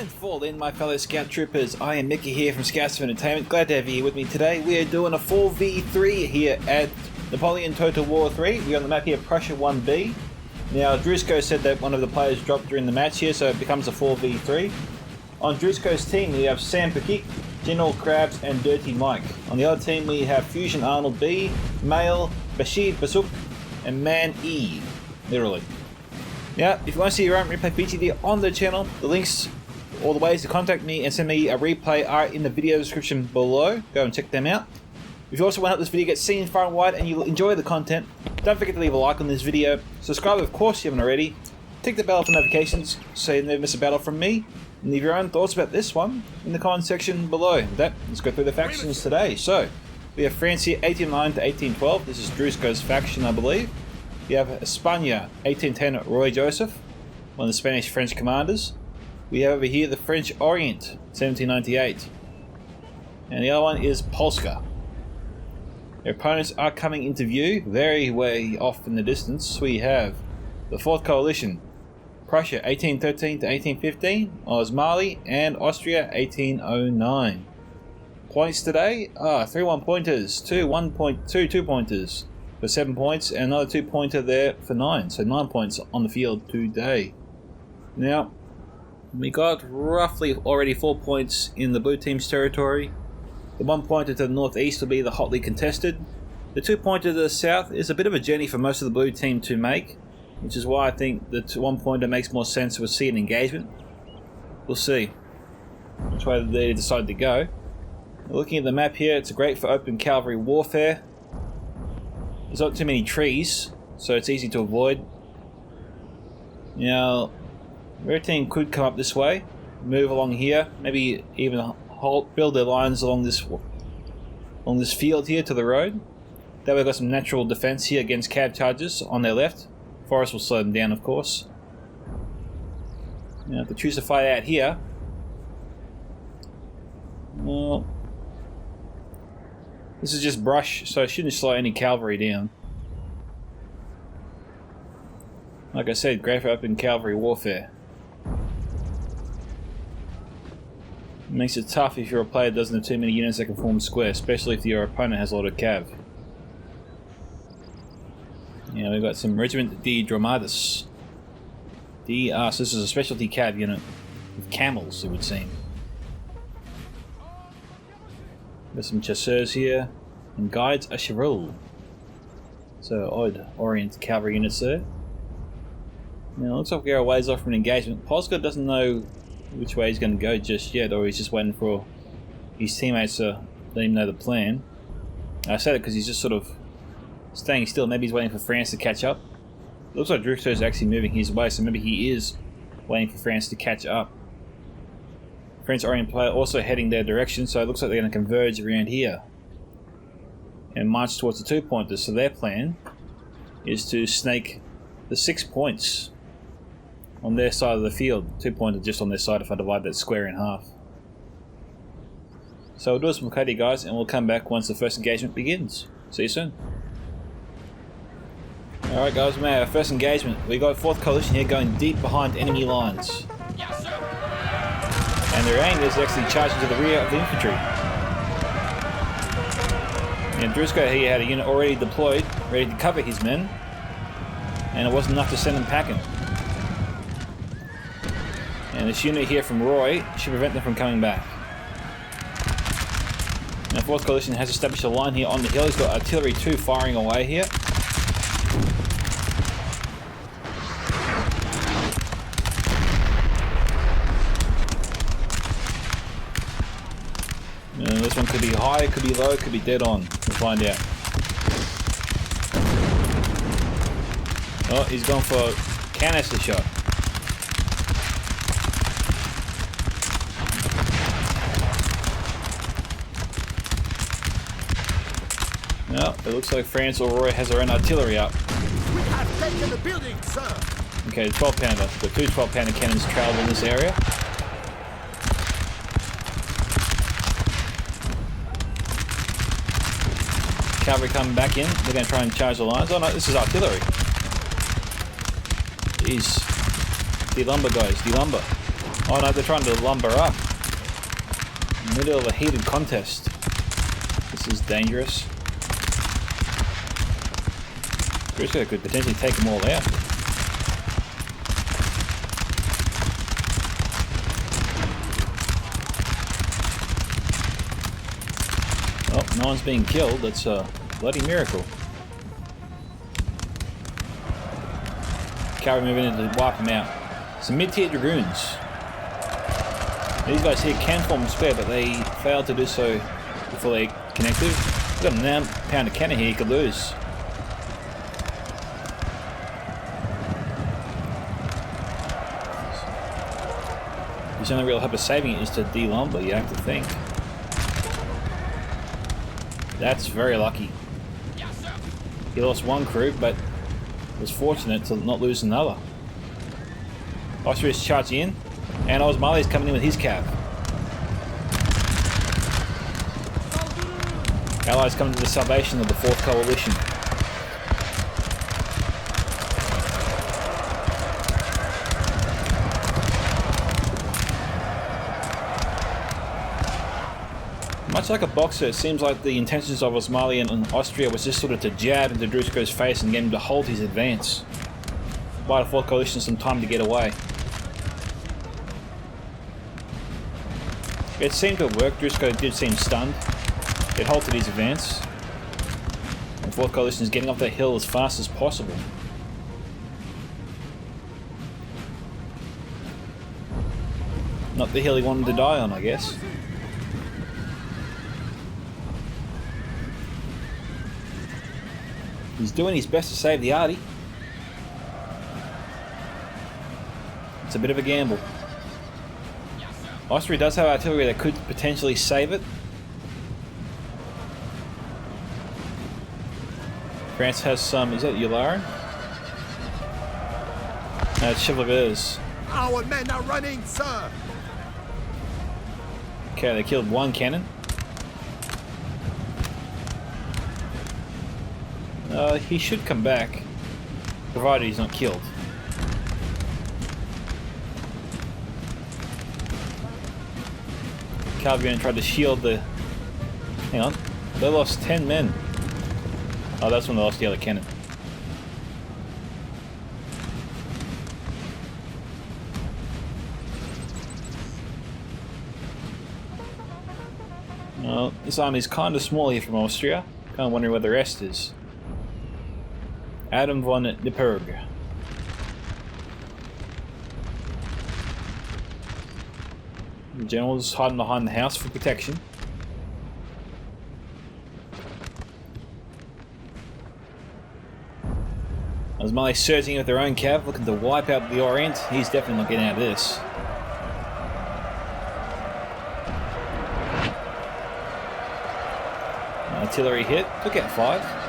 And fall in, my fellow scout troopers. I am Micka here from Scouts of Entertainment. Glad to have you here with me today. We are doing a 4v3 here at Napoleon Total War 3. We're on the map here, Prussia 1B. Now, Drewsko said that one of the players dropped during the match here, so it becomes a 4v3. On Drewsko's team, we have SamPique, General Krabs, and Dirtymike. On the other team, we have Fusion Arnold B, Male, Bashi, Bazouk, and Mann E. Literally. Now, if you want to see your own replay featured here on the channel, the links, all the ways to contact me and send me a replay are in the video description below. Go and check them out. If you also want to help this video get seen far and wide and you enjoy the content, don't forget to leave a like on this video. Subscribe of course if you haven't already. Tick the bell for notifications so you never miss a battle from me. And leave your own thoughts about this one in the comment section below. With that, let's go through the factions today. So, we have France here, 1809 to 1812. This is Drewsko's faction, I believe. You have Espana, 1810, Roy Joseph, one of the Spanish-French commanders. We have over here the French Orient, 1798. And the other one is Polska. Their opponents are coming into view, very way off in the distance. We have the Fourth Coalition, Prussia, 1813 to 1815, Osmanli, and Austria, 1809. Points today are 3 1-pointers, 2 2-pointers for 7 points, and another 2-pointer there for 9. So 9 points on the field today. Now, we got roughly already 4 points in the blue team's territory. The 1-pointer to the northeast will be the hotly contested. The 2-pointer to the south is a bit of a journey for most of the blue team to make, which is why I think the 1-pointer makes more sense with see an engagement. We'll see which way they decide to go. Looking at the map here, it's great for open cavalry warfare. There's not too many trees, so it's easy to avoid. Now, their team could come up this way, move along here, maybe even build their lines along this field here to the road. That way we've got some natural defense here against cab charges on their left. Forest will slow them down, of course. Now, if they choose to fight out here, well, this is just brush, so it shouldn't slow any cavalry down. Like I said, great for open cavalry warfare. It makes it tough if you're a player that doesn't have too many units that can form square, especially if your opponent has a lot of cav. Yeah, we've got some Regiment de Dromatis. So this is a specialty cav unit with camels, it would seem. There's some chasseurs here, and guides a cheval. So odd Orient cavalry units there. Now it looks like we're a ways off from an engagement. Polska doesn't know which way he's going to go just yet, or he's just waiting for his teammates to let him know the plan. I said it because he's just sort of staying still. Maybe he's waiting for France to catch up. It looks like Drewsko is actually moving his way, so maybe he is waiting for France to catch up. French Orient player also heading their direction, so it looks like they're going to converge around here and march towards the 2-pointers. So their plan is to snake the 6 points on their side of the field. 2-pointer just on their side if I divide that square in half. So we'll do some Makati, guys, and we'll come back once the first engagement begins. See you soon. Alright guys, we made our first engagement. We got 4th Coalition here going deep behind enemy lines. Yes, sir. And their aim is actually charging to the rear of the infantry. And Drewsko here had a unit already deployed, ready to cover his men, and it wasn't enough to send them packing. And this unit here from Roy should prevent them from coming back. Now 4th Coalition has established a line here on the hill. He's got artillery 2 firing away here. And this one could be high, could be low, could be dead on. We'll find out. Oh, he's gone for canister shot. No, it looks like France or Roy has their own artillery up. We have taken the building, sir. Okay, 12-pounder. The 2 12-pounder cannons travel in this area. Cavalry coming back in. They're going to try and charge the lines. Oh no, this is artillery. Jeez. De-lumber, guys. De-lumber. Oh no, they're trying to lumber up. In the middle of a heated contest. This is dangerous. Drewsko could potentially take them all out. Oh, no one's being killed. That's a bloody miracle. Cavalry moving in to wipe them out. Some mid-tier dragoons. These guys here can form a square, but they failed to do so before they connected. We've got a 9-pounder cannon here, he could lose. His only real hope of saving it is to de-lumber, you have to think. That's very lucky. He lost one crew, but was fortunate to not lose another. Austria's charging in, and Osmanli's coming in with his cav. Allies coming to the salvation of the 4th Coalition. Much like a boxer, it seems like the intentions of Osmanli and Austria was just sort of to jab into Drewsko's face and get him to halt his advance. Buy the 4th Coalition some time to get away. It seemed to have worked. Drewsko did seem stunned. It halted his advance. The 4th Coalition is getting up that hill as fast as possible. Not the hill he wanted to die on, I guess. He's doing his best to save the arty. It's a bit of a gamble. Austria does have artillery that could potentially save it. France has some, is that Yularen? No, it's Chevaliers. Our men are running, sir. Okay, they killed one cannon. He should come back, provided he's not killed. Cavalry tried to shield the... Hang on. They lost 10 men. Oh, that's when they lost the other cannon. Well, this army's kind of small here from Austria. Kind of wondering where the rest is. Adam von Nipperg. The general's hiding behind the house for protection. Osmanli surging with their own cav, looking to wipe out the Orient. He's definitely not getting out of this. Artillery hit, took out 5.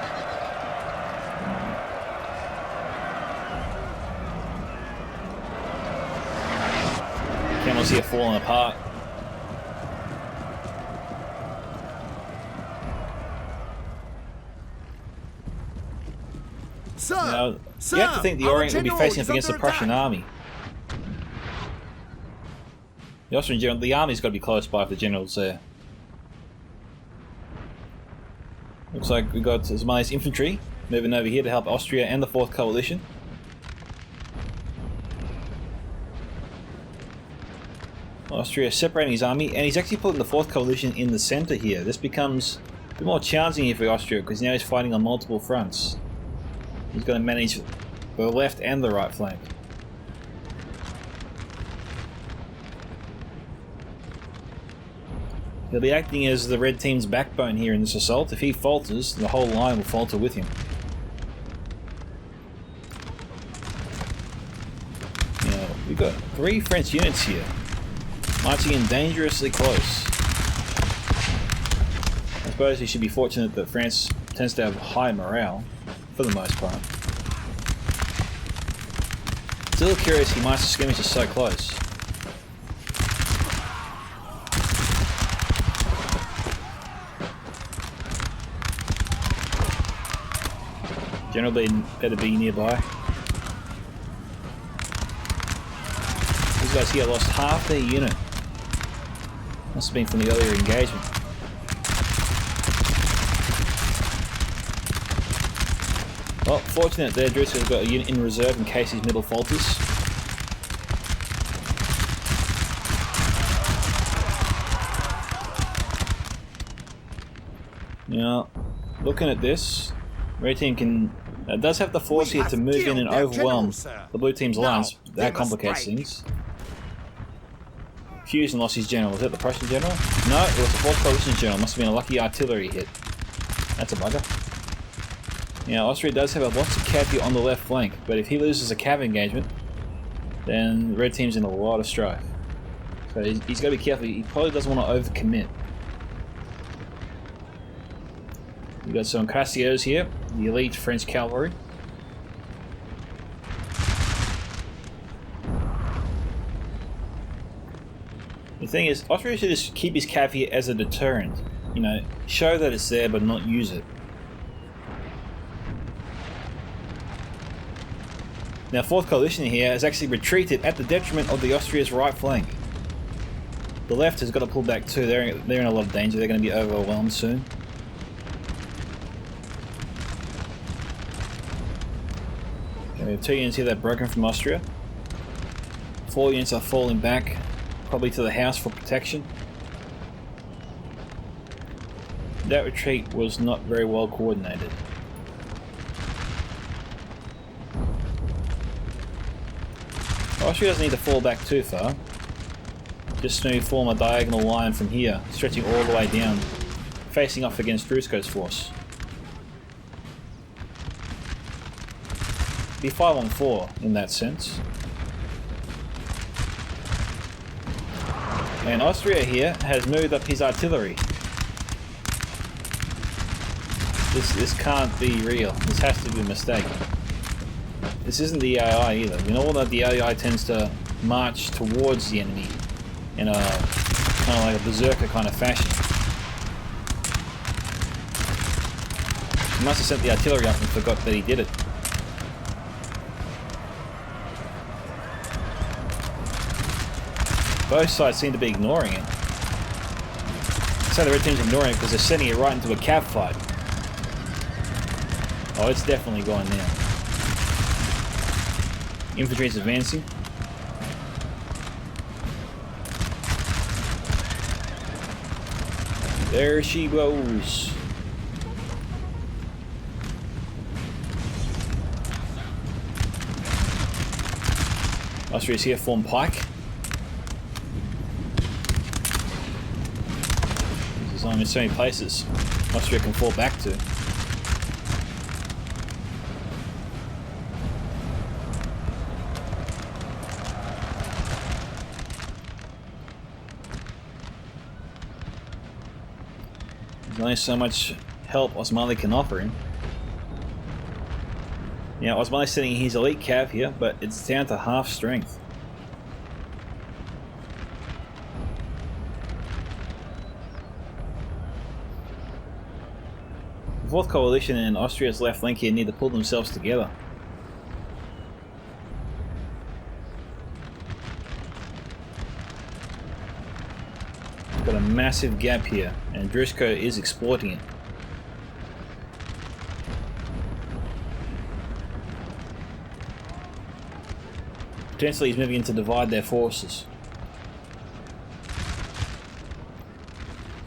Camels here falling apart. Sir, Now, sir, you have to think the Orient will be facing up against the Prussian army. The Austrian general, the army's got to be close by if the general's there. Looks like we got Osmanli's infantry moving over here to help Austria and the 4th Coalition. Austria separating his army, and he's actually putting the 4th Coalition in the centre here. This becomes a bit more challenging here for Austria because now he's fighting on multiple fronts. He's got to manage the left and the right flank. He'll be acting as the red team's backbone here in this assault. If he falters, the whole line will falter with him. Now, we've got 3 French units here, marching in dangerously close. I suppose he should be fortunate that France tends to have high morale, for the most part. Still curious he managed to skirmish is so close. General better be nearby. There's guys here lost half their unit. Must have been from the earlier engagement. Well, fortunate there, Drewsko's got a unit in reserve in case his middle falters. Now, looking at this, red team does have the force here to move in and overwhelm the blue team's lines. That complicates things. Preusen lost his general. Was that the Prussian general? No, it was the 4th Coalition's general. Must have been a lucky artillery hit. That's a bugger. Now, Austria does have lots of cav here on the left flank, but if he loses a cav engagement, then the red team's in a lot of strife. So he's got to be careful. He probably doesn't want to overcommit. You got some Cuirassiers here, the elite French cavalry. The thing is, Austria should just keep his cav here as a deterrent. You know, show that it's there but not use it. Now, 4th Coalition here has actually retreated at the detriment of the Austria's right flank. The left has got to pull back too. They're in a lot of danger. They're going to be overwhelmed soon. We have 2 units here that are broken from Austria. 4 units are falling back, probably to the house for protection. That retreat was not very well coordinated. Austria doesn't need to fall back too far. Just to form a diagonal line from here, stretching all the way down, facing off against Drewsko's force. Be 5 on 4 in that sense. And Austria here has moved up his artillery. This can't be real. This has to be a mistake. This isn't the AI either. We know that the AI tends to march towards the enemy in a kind of like a berserker kind of fashion. He must have sent the artillery up and forgot that he did it. Both sides seem to be ignoring it. So the red team's ignoring it because they're sending it right into a cav fight. Oh, it's definitely going now. Infantry is advancing. There she goes. Austria's here, form pike. There's only so many places Austria can fall back to. There's only so much help Osmanli can offer him. Yeah, Osmanli's sending his elite cav here, but it's down to half strength. The 4th Coalition and Austria's left flank here need to pull themselves together. Got a massive gap here, and Drewsko is exploiting it. Potentially he's moving in to divide their forces.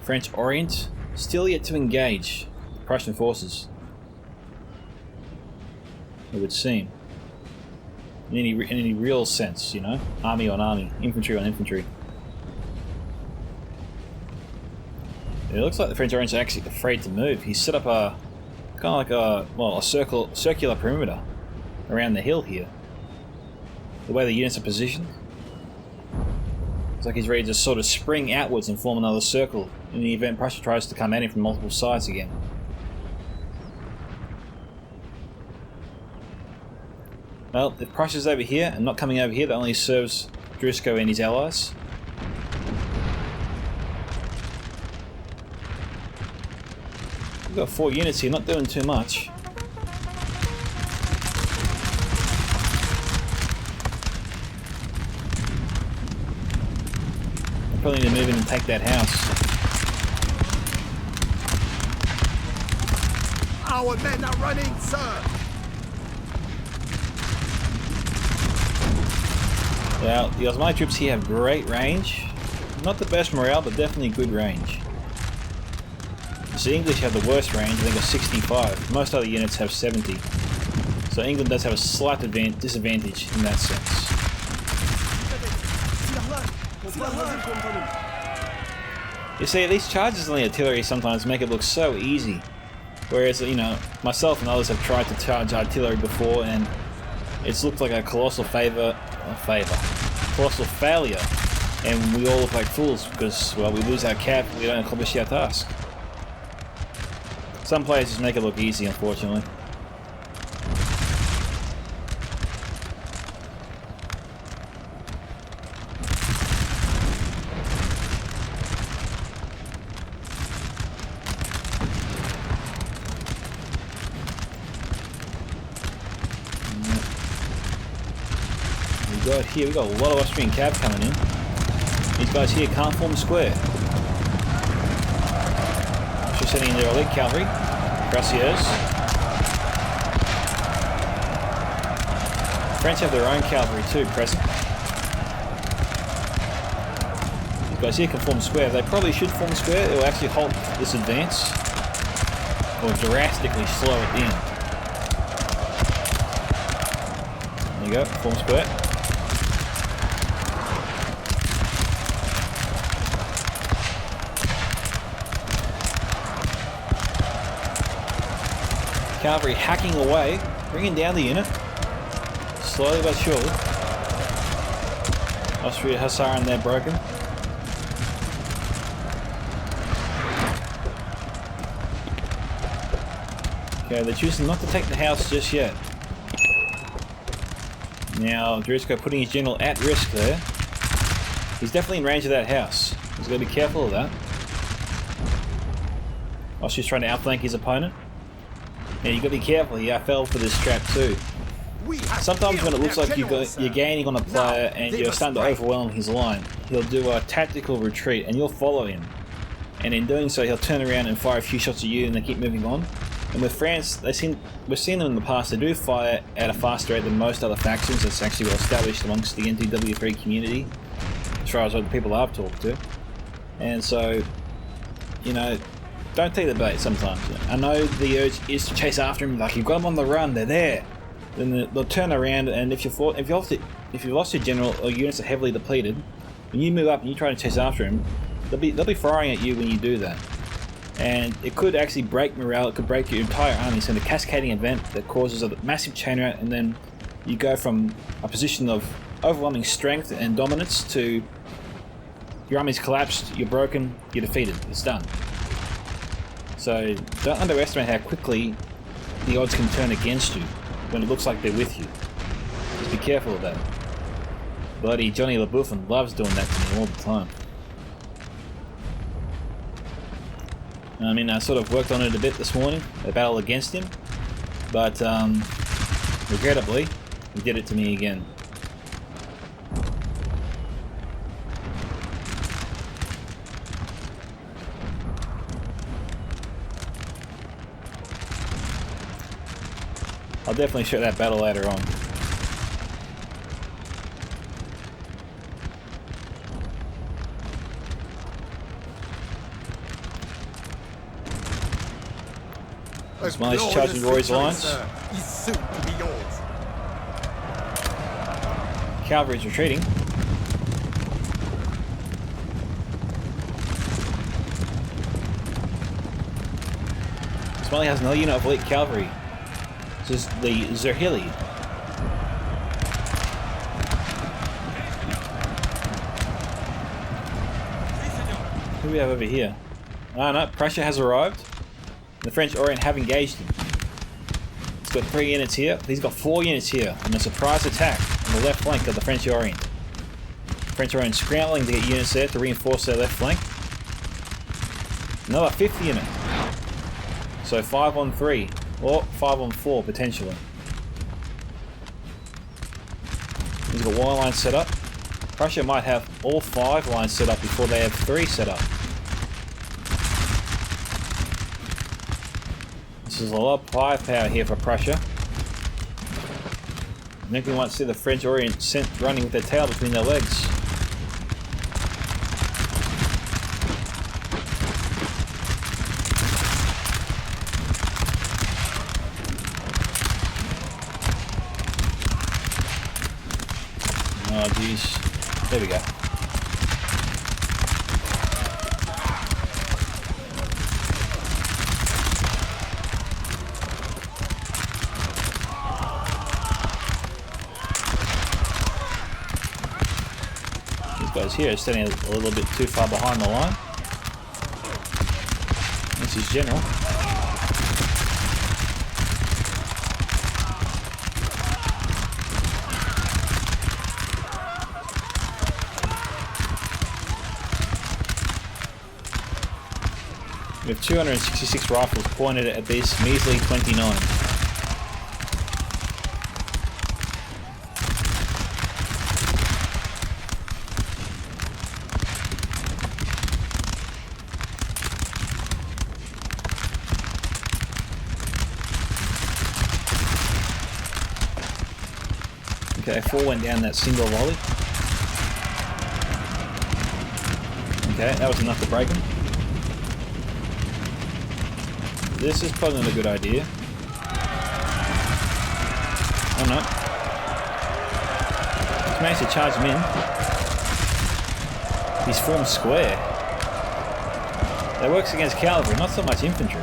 French Orient still yet to engage the Prussian forces, it would seem. In any real sense, you know? Army on army, infantry on infantry. It looks like the French Orient are actually afraid to move. He's set up a kind of like a circular perimeter around the hill here. The way the units are positioned, it's like he's ready to sort of spring outwards and form another circle in the event Prussia tries to come at him from multiple sides again. Well, if Prussia's over here and not coming over here, that only serves Drewsko and his allies. We've got 4 units here, not doing too much. Probably need to move in and take that house. Our men are running, sir! Now, the Osmanli troops here have great range. Not the best morale, but definitely good range. So the English have the worst range, I think of 65. Most other units have 70. So England does have a slight disadvantage in that sense. You see, these charges on the artillery sometimes make it look so easy. Whereas, you know, myself and others have tried to charge artillery before and it's looked like a colossal failure. And we all look like fools because, well, we lose our cap, we don't accomplish our task. Some players just make it look easy, unfortunately. We've got a lot of Austrian cav coming in. These guys here can't form a square. Just sending in their elite cavalry. Cuirassiers. French have their own cavalry too present. These guys here can form a square. They probably should form a square. It will actually halt this advance. Or drastically slow it down. There you go, form a square. Cavalry hacking away, bringing down the unit, slowly but surely. Austria Hussar and they're broken. Okay, they're choosing not to take the house just yet. Now, Drewsko putting his general at risk there. He's definitely in range of that house. He's got to be careful of that. Austria's trying to outflank his opponent. Yeah, you got to be careful. He fell for this trap too. Sometimes when it looks like you're gaining on a player and you're starting to overwhelm his line, he'll do a tactical retreat and you'll follow him. And in doing so, he'll turn around and fire a few shots at you and they keep moving on. And with France, we've seen them in the past, they do fire at a faster rate than most other factions. That's actually well established amongst the NTW3 community, as far as what the people I've talked to. And so, you know, don't take the bait sometimes. I know the urge is to chase after him, like you've got them on the run, they're there. Then they'll turn around, and if you've lost your general or units are heavily depleted, when you move up and you try to chase after him, they'll be firing at you when you do that. And it could actually break morale, it could break your entire army, so a cascading event that causes a massive chain rout, and then you go from a position of overwhelming strength and dominance to your army's collapsed, you're broken, you're defeated, it's done. So don't underestimate how quickly the odds can turn against you when it looks like they're with you. Just be careful of that. Bloody Johnny LaBouffin loves doing that to me all the time. I mean, I sort of worked on it a bit this morning, a battle against him, but regrettably, he did it to me again. I'll definitely show that battle later on. Osmanli's charging Roy's lines. Cavalry's retreating. Osmanli has another unit of elite cavalry. This is the Zerhili. Who do we have over here? Oh no, Prussia has arrived. The French Orient have engaged him. He's got 3 units here. He's got 4 units here on a surprise attack on the left flank of the French Orient. French Orient scrambling to get units there to reinforce their left flank. Another 5th unit. So 5 on 3, or 5 on 4 potentially. He's got wire lines set up. Prussia might have all 5 lines set up before they have 3 set up. This is a lot of firepower here for Prussia. I think we might see the French Orient sent running with their tail between their legs. Oh jeez. There we go. Guys here are standing a little bit too far behind the line. This is general. We have 266 rifles pointed at this measly 29. Okay, 4 went down that single volley. Okay, that was enough to break him. This is probably not a good idea. Oh no. He's managed to charge him in. He's formed square. That works against cavalry, not so much infantry.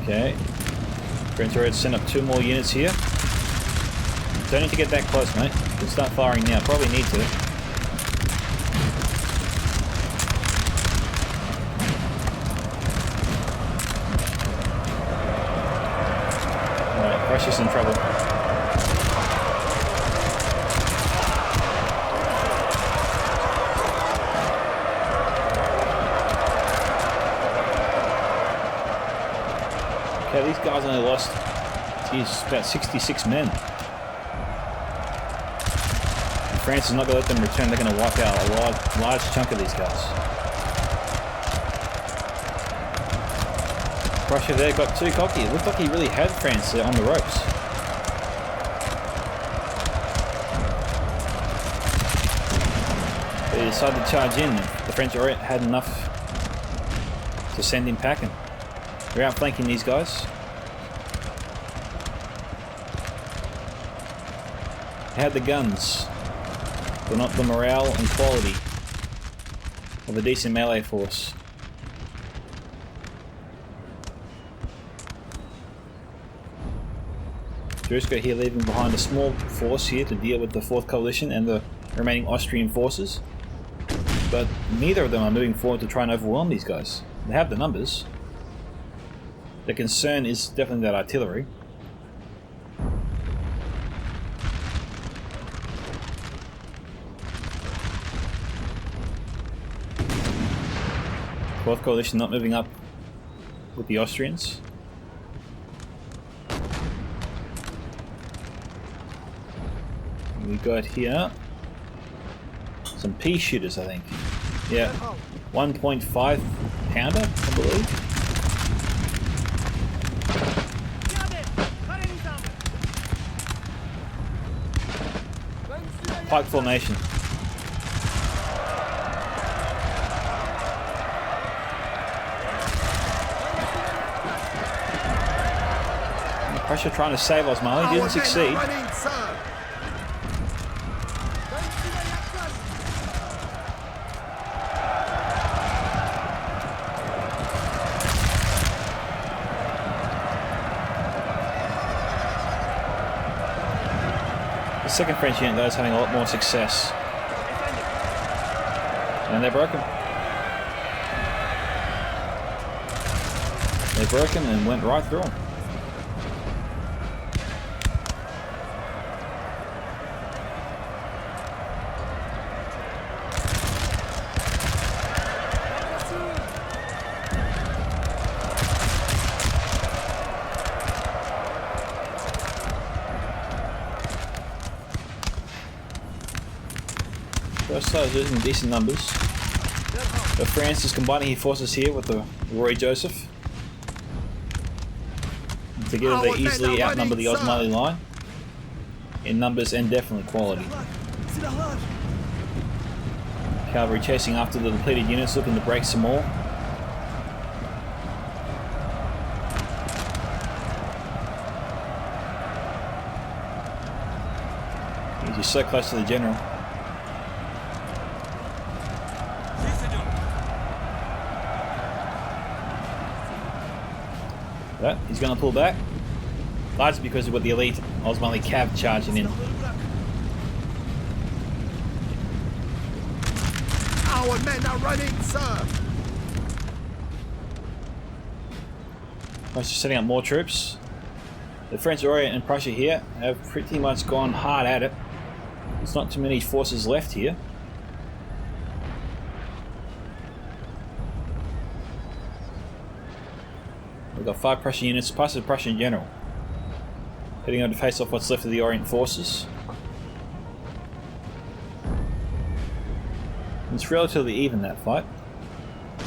Okay, French Orient sent up 2 more units here. Don't need to get that close, mate. You can start firing now. Probably need to. Alright, Prussia's in trouble. Okay, these guys only lost, geez, about 66 men. And France is not going to let them return. They're going to wipe out a large chunk of these guys. Prussia there got too cocky. It looked like he really had France on the ropes. But he decided to charge in. The French Orient had enough to send him packing. They're outflanking these guys. They had the guns, but not the morale and quality of a decent melee force. Drewsko here leaving behind a small force here to deal with the 4th Coalition and the remaining Austrian forces. But neither of them are moving forward to try and overwhelm these guys. They have the numbers. The concern is definitely that artillery. Fourth Coalition not moving up with the Austrians. We got here some pea shooters, I think. Yeah, 1.5 pounder, I believe. Pike formation. Prussia trying to save Osmanli, didn't succeed. The second French unit though is having a lot more success. And they're broken. They're broken and went right through them. Both sides losing decent numbers. But France is combining his forces here with the Roy Joseph. And together they easily outnumber the Osmanli line in numbers and definitely quality. Cavalry chasing after the depleted units, looking to break some more. He's so close to the general. But he's going to pull back. Largely because of what the elite Osmanli cav charging in. Our men are running, sir. Just setting up more troops. The French Orient and Prussia here have pretty much gone hard at it. There's not too many forces left here. We've got 5 Prussian units plus a Prussian general heading over to face off what's left of the Orient forces. It's relatively even, that fight.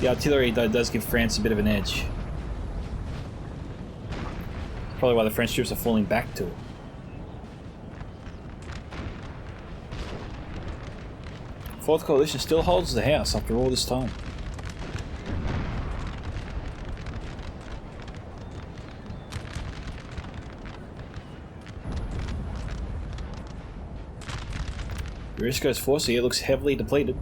The artillery though does give France a bit of an edge. It's probably why the French troops are falling back to it. Fourth Coalition still holds the house after all this time. Drewsko's force here looks heavily depleted.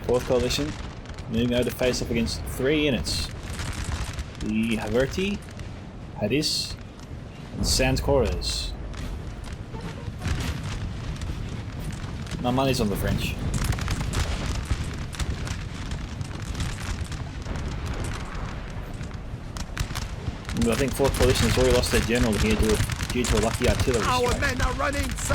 Fourth Coalition moving over to face up against 3 units. The Haverti, Hadis, and Sans Corres. My money's on the French. I think 4th Coalition has already lost their general here due to a lucky artillery strike. Our men are running, sir.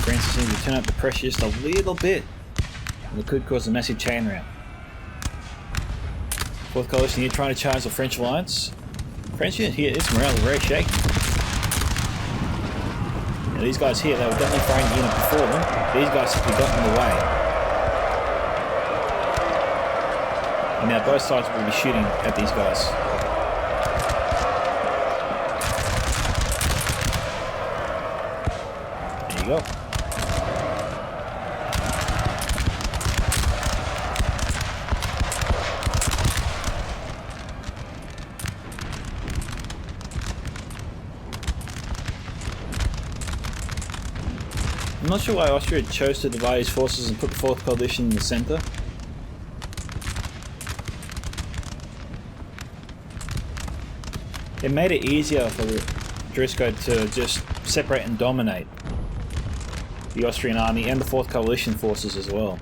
France seems to turn up the pressure just a little bit, and it could cause a massive chain rout. 4th Coalition here trying to charge the French alliance. French unit here, its morale is very shaky. Now these guys here, they were definitely firing the unit before them. These guys simply got in the way. And now both sides will be shooting at these guys. There you go. I'm not sure why Austria chose to divide his forces and put the 4th Coalition in the centre. It made it easier for Drewsko to just separate and dominate the Austrian army and the 4th Coalition forces as well.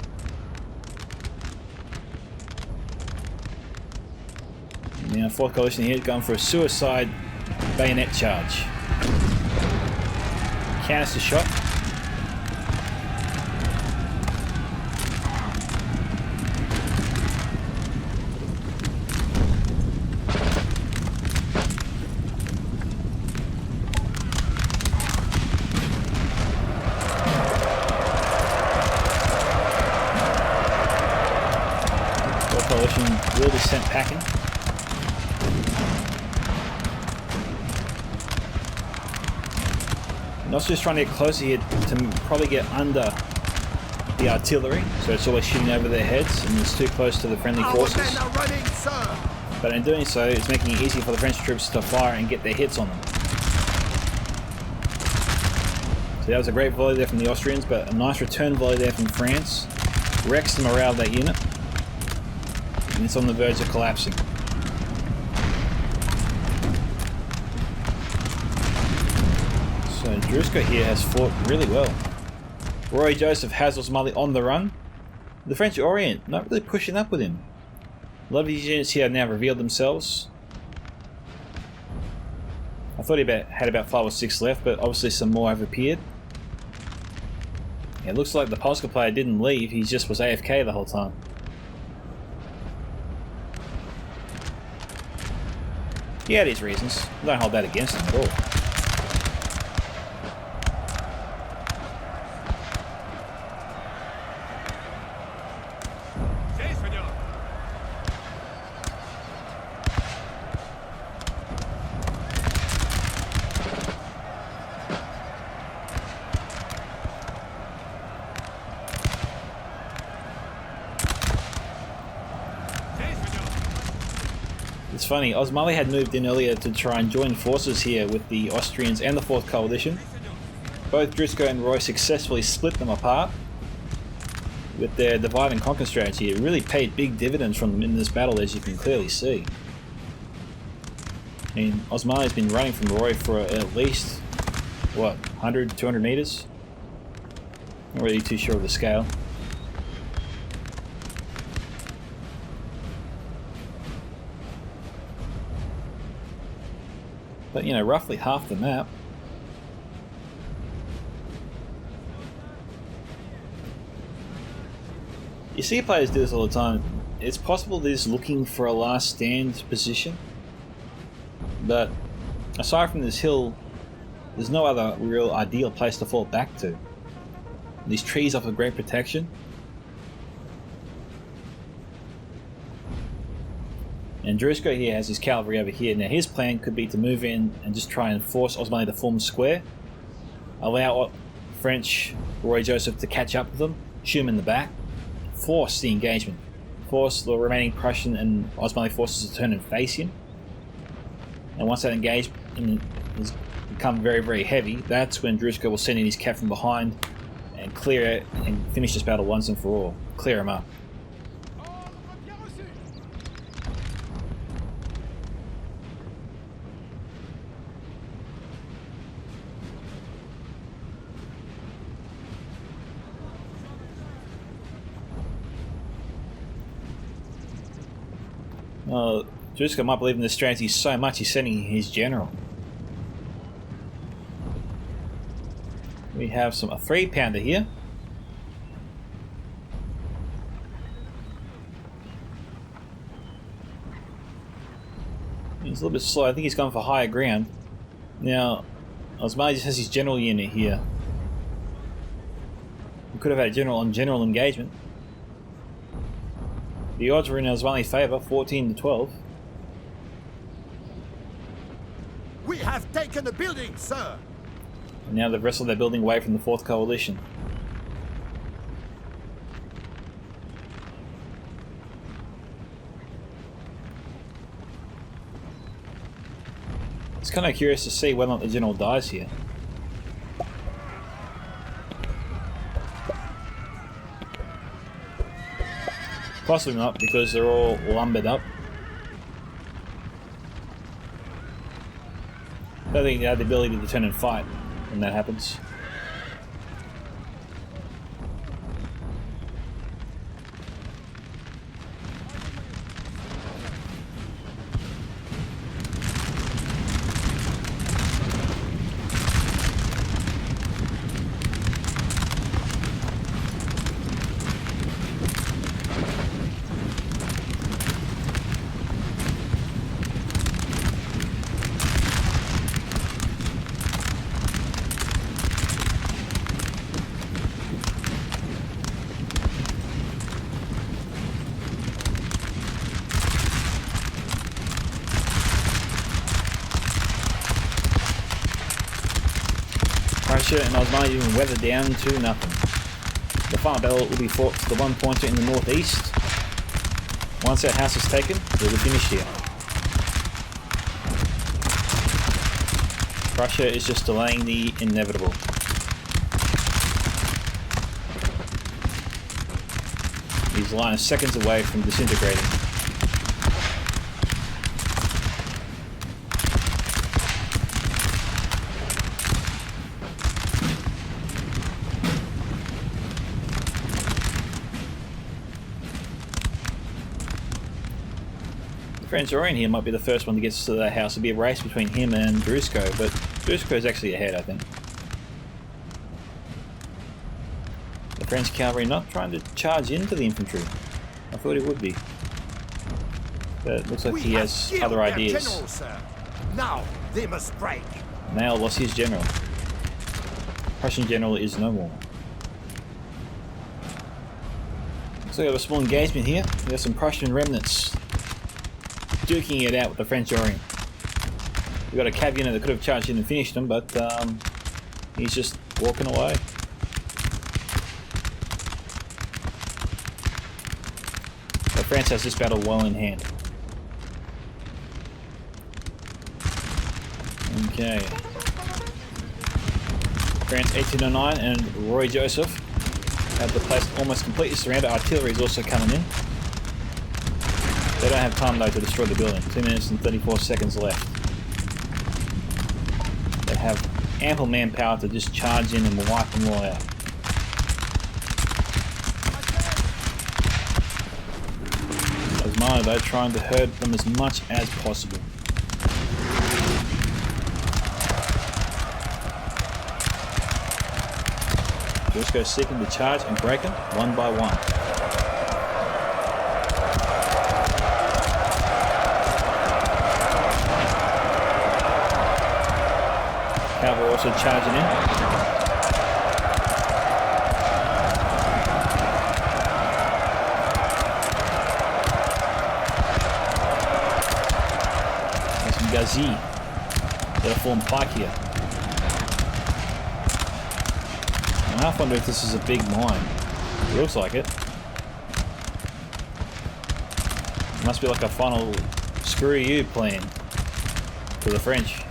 Now 4th Coalition here going for a suicide bayonet charge. Canister shot. Will be sent packing. Not just trying to get closer here to probably get under the artillery, so it's always shooting over their heads and it's too close to the friendly forces. Our men are running, sir. But in doing so, it's making it easy for the French troops to fire and get their hits on them. So that was a great volley there from the Austrians, but a nice return volley there from France. Wrecks the morale of that unit. And it's on the verge of collapsing. So Drewsko here has fought really well. Roy Joseph has Osmanli on the run. The French Orient not really pushing up with him. A lot of these units here have now revealed themselves. I thought he had about 5 or 6 left, but obviously some more have appeared. It looks like the Polska player didn't leave, he just was AFK the whole time. He had his reasons. Don't hold that against him at all. It's funny, Osmanli had moved in earlier to try and join forces here with the Austrians and the 4th Coalition. Both Drewsko and Roy successfully split them apart. With their divide and conquer strategy, it really paid big dividends from them in this battle, as you can clearly see. I mean, Osmanli's been running from Roy for at least, what, 100, 200 meters? Not really too sure of the scale. But, you know, roughly half the map. You see players do this all the time. It's possible they're just looking for a last stand position. But aside from this hill, there's no other real ideal place to fall back to. These trees offer great protection. And Drewsko here has his cavalry over here. Now his plan could be to move in and just try and force Osmanli to form a square. Allow French Roy Joseph to catch up with them, shoot him in the back, force the engagement. Force the remaining Prussian and Osmanli forces to turn and face him. And once that engagement has become very, very heavy, that's when Drewsko will send in his cav from behind and clear it and finish this battle once and for all. Clear him up. Drewsko might believe in this strategy so much he's sending his general. We have a 3-pounder here. He's a little bit slow. I think he's going for higher ground. Now, Osmanli just has his general unit here. We could have had a general on general engagement. The odds were in Osmanli's favour, 14 to 12. We have taken the building, sir! And now they've wrestled their building away from the 4th Coalition. It's kind of curious to see whether or not the general dies here. Possibly not, because they're all lumbered up. I don't think they have the ability to turn and fight when that happens. Prussia and Osmanli even weathered down to nothing. The final battle will be fought for the 1 pointer in the northeast. Once that house is taken, we'll be finished here. Prussia is just delaying the inevitable. His line is seconds away from disintegrating. French Orient here might be the first one to get to that house. It'll be a race between him and Drewsko, but Drewsko is actually ahead, I think. The French cavalry not trying to charge into the infantry. I thought it would be. But it looks like he has other ideas. General, sir. Now they must break. Nail lost his general. Prussian general is no more. So we have a small engagement here. We have some Prussian remnants duking it out with the French Orient. We've got a cav unit that could have charged in and finished him, but he's just walking away. But France has this battle well in hand. Okay. France 1809 and Roy Joseph have the place almost completely surrounded. Artillery is also coming in. They don't have time though to destroy the building. 2 minutes and 34 seconds left. They have ample manpower to just charge in and wipe them all out. Osmanli though trying to herd them as much as possible. Drewsko seeking to charge and break them one by one. Cavalry also charging in. There's some Gazi that'll form pike here. I half wonder if this is a big mine. It looks like it. It must be like a final screw you plan for the French.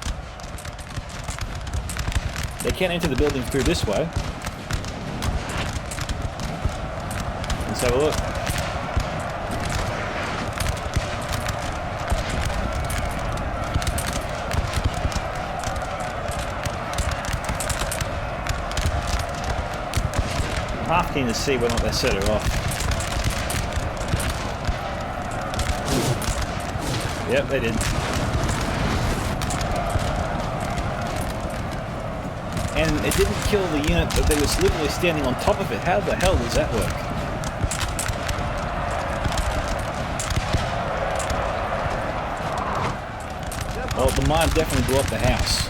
They can't enter the building through this way. Let's have a look. I'm half keen to see whether or not they set it off. Yep, they did. And it didn't kill the unit, but they was literally standing on top of it. How the hell does that work? Well, the mine definitely blew up the house.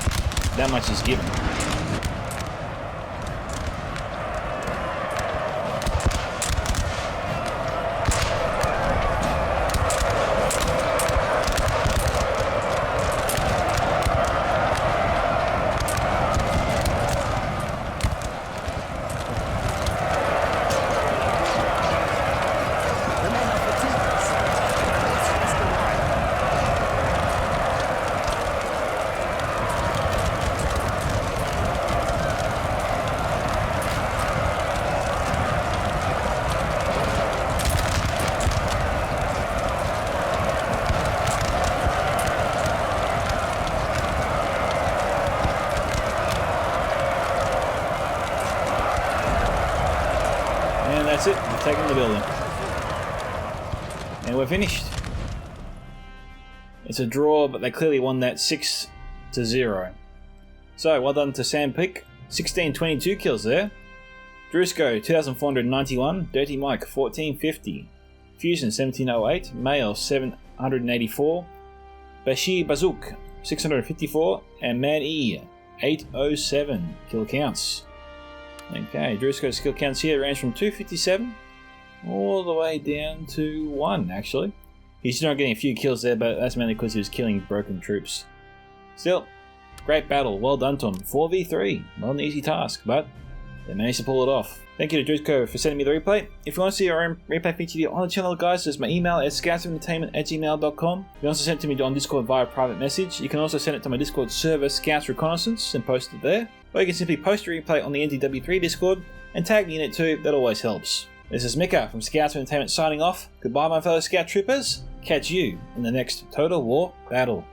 That much is given. That's it, we're taking the building. And we're finished. It's a draw, but they clearly won that 6-0. So, well done to SamPique. 1622 kills there. Drewsko, 2491. Dirtymike, 1450. Fusion, 1708. Male, 784. Bashi Bazouk, 654. And Mann, 807 kill counts. Okay, Drewsko's skill counts here range from 257 all the way down to 1, actually. He's not getting a few kills there, but that's mainly because he was killing broken troops. Still, great battle. Well done to him. 4v3. Not an easy task, but they managed to pull it off. Thank you to Drewsko for sending me the replay. If you want to see your own replay featured on the channel, guys, there's my email at scoutsentertainment@gmail.com. You can also send it to me on Discord via private message. You can also send it to my Discord server, Scouts Reconnaissance, and post it there. Or you can simply post a replay on the NTW3 Discord and tag me in it too. That always helps. This is Micka from Scouts Entertainment signing off. Goodbye, my fellow Scout Troopers. Catch you in the next Total War battle.